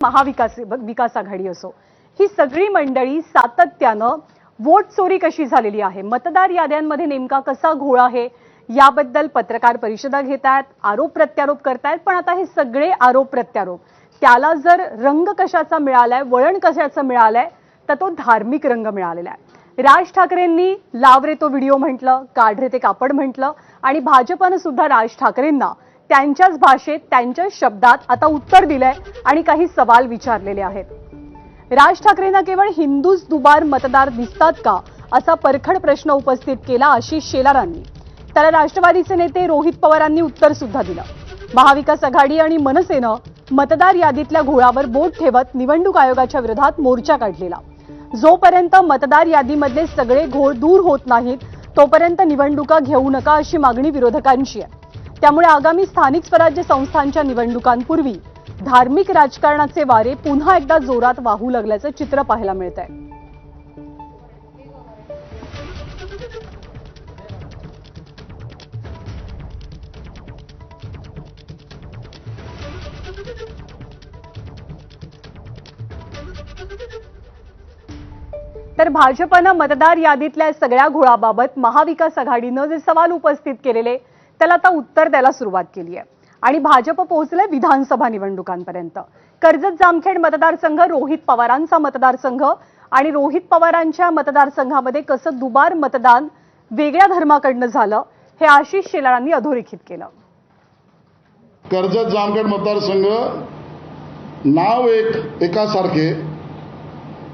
विकास आघाडी असो, ही सगळी मंडळी सातत्यानं वोट चोरी कशी झालेली आहे, मतदार याद्यांमध्ये नेमका कसा घोळ आहे याबद्दल पत्रकार परिषदा घेतात, आरोप प्रत्यारोप करतात। पण आता हे सगळे आरोप प्रत्यारोप त्याला जर रंग कशाचा मिळालाय, वळण कशाचं मिळालंय, तर तो धार्मिक रंग मिळालेला आहे। राज ठाकरेंनी लाव रे तो व्हिडिओ म्हटलं, काढ रे ते कापड म्हटलं आणि भाजपनं सुद्धा राज ठाकरेंना त्यांच्याच भाषेत त्यांच्याच शब्दात आता उत्तर दिलंय आणि काही सवाल विचारलेले आहेत। राज ठाकरेंना केवळ हिंदूच दुबार मतदार दिसतात का, असा परखड प्रश्न उपस्थित केला आशिष शेलारांनी। त्याला राष्ट्रवादीचे नेते रोहित पवारांनी उत्तर सुद्धा दिलं। महाविकास आघाडी आणि मनसेनं मतदार यादीतल्या घोळावर बोट ठेवत निवडणूक आयोगाच्या विरोधात मोर्चा काढलेला। जोपर्यंत मतदार यादीमधले सगळे घोळ दूर होत नाहीत तोपर्यंत निवडणुका घेऊ नका अशी मागणी विरोधकांची आहे। त्यामुळे आगामी स्थानिक स्वराज्य संस्थांच्या निवडणुकांपूर्वी धार्मिक राजकारणाचे वारे पुन्हा एकदा जोरात वाहू लागल्याचं चित्र पाहायला मिळतंय। तर भाजपनं मतदार यादीतल्या सगळ्या घोळाबाबत महाविकास आघाडीनं जे सवाल उपस्थित केलेले त्याला आता उत्तर द्यायला सुरुवात केली आहे आणि भाजप पोहोचले विधानसभा निवडणुकांपर्यंत। कर्जत जामखेड मतदारसंघ रोहित पवारांचा मतदारसंघ आणि रोहित पवारांच्या मतदारसंघामध्ये कसं दुबार मतदान वेगळ्या धर्माकडनं झालं हे आशिष शेलारांनी अधोरेखित केलं। कर्जत जामखेड मतदारसंघ नाव एकासारखे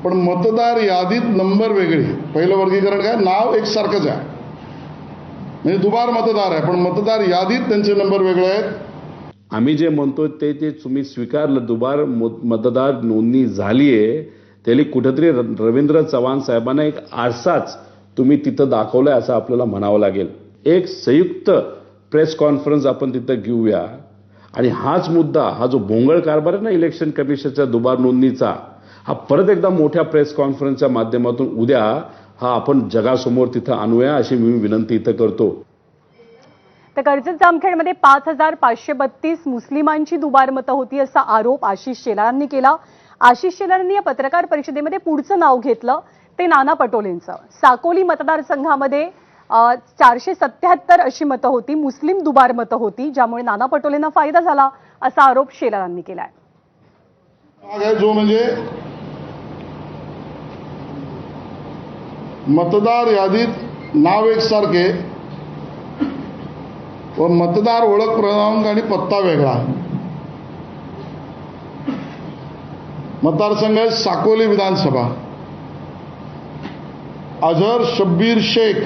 पण मतदार यादीत नंबर वेगळे। पहिलं वर्गीकरण काय, नाव एकसारखंच आहे म्हणजे दुबार मतदार आहे पण मतदार यादीत त्यांचे नंबर वेगळे आहेत। आम्ही जे म्हणतो ते तुम्ही स्वीकारलं, दुबार मतदार नोंदणी झालीये, त्याला कुठेतरी रवींद्र चव्हाण साहेबांना एक आरसाच तुम्ही तिथं दाखवलाय असं आपल्याला म्हणावं लागेल। एक संयुक्त प्रेस कॉन्फरन्स आपण तिथं घेऊया आणि हाच मुद्दा, हा जो भोंगळ कारभार आहे ना इलेक्शन कमिशनच्या दुबार नोंदणीचा, हा परत एकदा मोठ्या प्रेस कॉन्फरन्सच्या माध्यमातून उद्या हा आपण जगासमोर तिथं आणूया अशी मी विनंती इथं करतो। तर कर्जत जामखेडमध्ये 5532 मुस्लिमांची दुबार मतं होती असा आरोप आशिष शेलारांनी केला। आशिष शेलारांनी या पत्रकार परिषदेमध्ये पुढचं नाव घेतलं ते नाना पटोलेंचं। साकोली मतदारसंघामध्ये 477 अशी मतं होती, मुस्लिम दुबार मतं होती, ज्यामुळे नाना पटोलेंना फायदा झाला असा आरोप शेलारांनी केलाय। जो म्हणजे मतदार यादीत नाव एकसारखे व मतदार ओळख क्रमांक आणि पत्ता वेगळा। मतदारसंघ आहे साकोली विधानसभा। अझहर शब्बीर शेख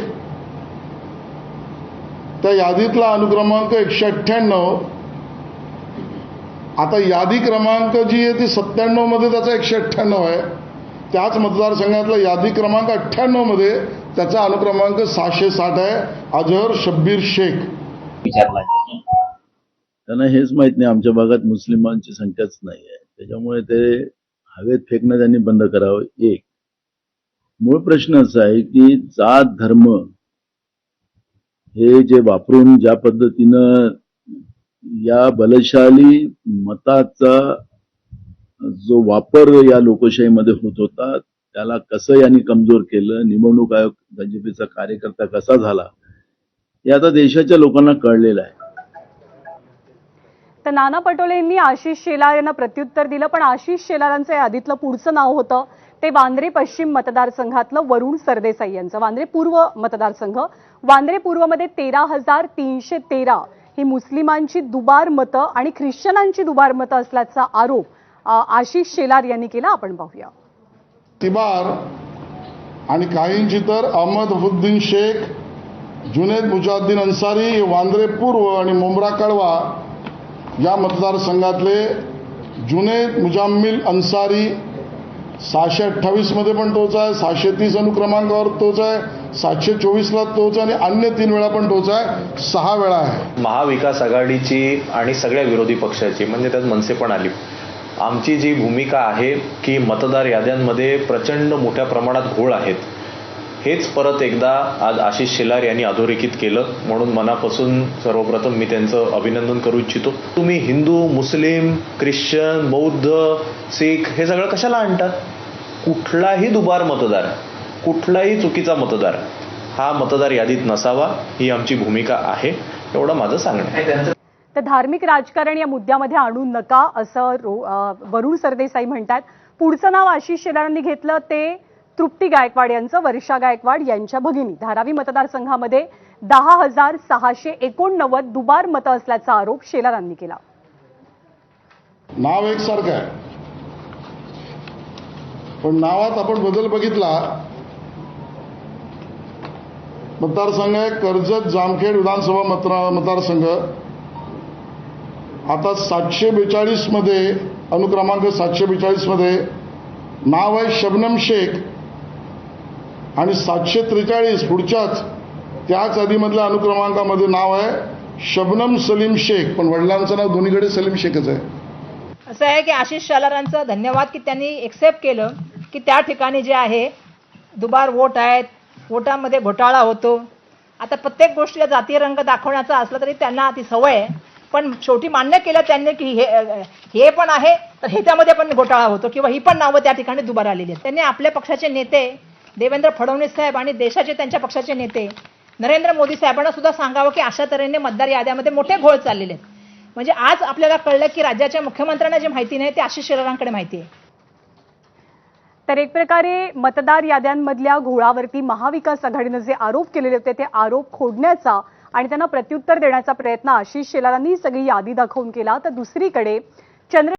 त्या यादीतला अनुक्रमांक 198। आता यादी क्रमांक जी आहे ती 97 मध्ये त्याचा 198 आहे। त्याच मतदारसंघातला यादी क्रमांक 98 मध्ये त्याचा अनुक्रमांक 660 आहे, अझहर शब्बीर शेख। त्यांना हेच माहित नाही आमच्या भागात मुस्लिमांची संख्याच नाही आहे, त्याच्यामुळे ते हवेत फेकणं त्यांनी बंद करावं। एक मूळ प्रश्न असा आहे की जात धर्म हे जे वापरून ज्या पद्धतीनं या बलशाली मताचा जो वापर या लोकशाहीमध्ये होत होता त्याला कसं यांनी कमजोर केलं, निवडणूक आयोग भाजपचा कार्यकर्ता कसा झाला हे आता देशाच्या लोकांना कळलेलं आहे। तर नाना पटोलेंनी आशिष शेलार यांना प्रत्युत्तर दिलं, पण आशिष शेलारांचं यादीतलं पुढचं नाव होतं ते वांद्रे पश्चिम मतदारसंघातलं वरुण सरदेसाई यांचं। वांद्रे पूर्व मतदारसंघ, वांद्रे पूर्वमध्ये 13,313 ही मुस्लिमांची दुबार मतं आणि ख्रिश्चनांची दुबार मतं असल्याचा आरोप आशिष शेलार यांनी केला। आपण पाहूया। तिबार आणि काहींची तर अहमदउद्दीन शेख, जुनेद मुजाद्दीन अन्सारी, वांद्रे पूर्व आणि मुंब्रा कळवा या मतदारसंघातले जुनेद मुजाम्मिल अन्सारी 628 मध्ये पण तोच आहे, 630 अनुक्रमांकावर तोच आहे, 724 ला तोच आणि अन्य 3 वेळा पण तोच आहे, 6 वेळा आहे। महाविकास आघाडीची आणि सगळ्या विरोधी पक्षाची म्हणजे त्यात मनसे पण आली, आमची जी भूमिका आहे की मतदार याद्यांमध्ये प्रचंड मोठ्या प्रमाणात घोळ आहेत हेच परत एकदा आज आशिष शेलार यांनी अधोरेखित केलं, म्हणून मनापासून सर्वप्रथम मी त्यांचं अभिनंदन करू इच्छितो. तुम्ही हिंदू, मुस्लिम, ख्रिश्चन, बौद्ध, शीख हे सगळं कशाला आणतात? कुठलाही दुबार मतदार, कुठलाही चुकीचा मतदार हा मतदार यादीत नसावा, ही आमची भूमिका आहे, एवढं माझं सांगणं आहे. तर धार्मिक राजकारण या मुद्द्यामध्ये आणू नका असं वरुण सरदेसाई म्हणतात. पुढचं नाव आशिष शेलारांनी घेतलं ते तृप्ती गायकवाड यांचं. वर्षा गायकवाड यांच्या भगिनी. धारावी मतदारसंघामध्ये 10,689 दुबार मतं असल्याचा आरोप शेलारांनी केला. नाव एकसारखं आहे, पण नावात आपण बदल बघितला. मतदारसंघ आहे कर्जत जामखेड विधानसभा मतदारसंघ. आता 742 मध्ये अनुक्रमांक 742 मध्ये नाव आहे शबनम शेख आणि 743 पुढच्याच त्याच आधीमधल्या अनुक्रमांकामध्ये नाव आहे शबनम सलीम शेख, पण वडिलांचं नाव दोन्हीकडे सलीम शेखच आहे. असं आहे की आशिष शेलारांचं धन्यवाद की त्यांनी एक्सेप्ट केलं की त्या ठिकाणी जे आहे दुबार वोट आहेत, वोटांमध्ये घोटाळा होतो. आता प्रत्येक गोष्टीला जातीय रंग दाखवण्याचा असला तरी त्यांना ती सवय आहे, पण शेवटी मान्य केलं त्यांनी की हे पण आहे तर ह्याच्यामध्ये पण घोटाळा होतो किंवा ही पण नावं त्या ठिकाणी दुबार आलेली आहेत. त्यांनी आपल्या पक्षाचे नेते देवेंद्र फडणवीस साहेब आणि देशाचे त्यांच्या पक्षाचे नेते नरेंद्र मोदी साहेबांना सुद्धा सांगावं की अशा तऱ्हेने मतदार याद्यामध्ये मोठे घोळ चाललेले आहेत. म्हणजे आज आपल्याला कळलं की राज्याच्या मुख्यमंत्र्यांना जे माहिती नाही ते आशिष शेलारांकडे माहिती आहे. तर एक प्रकारे मतदार याद्यांमधल्या घोळावरती महाविकास आघाडीनं जे आरोप केलेले होते ते आरोप खोडण्याचा आणि त्यांना प्रत्युत्तर देण्याचा प्रयत्न आशिष शेलारांनी सगळी यादी दाखवून केला. तर दुसरीकडे चंद्र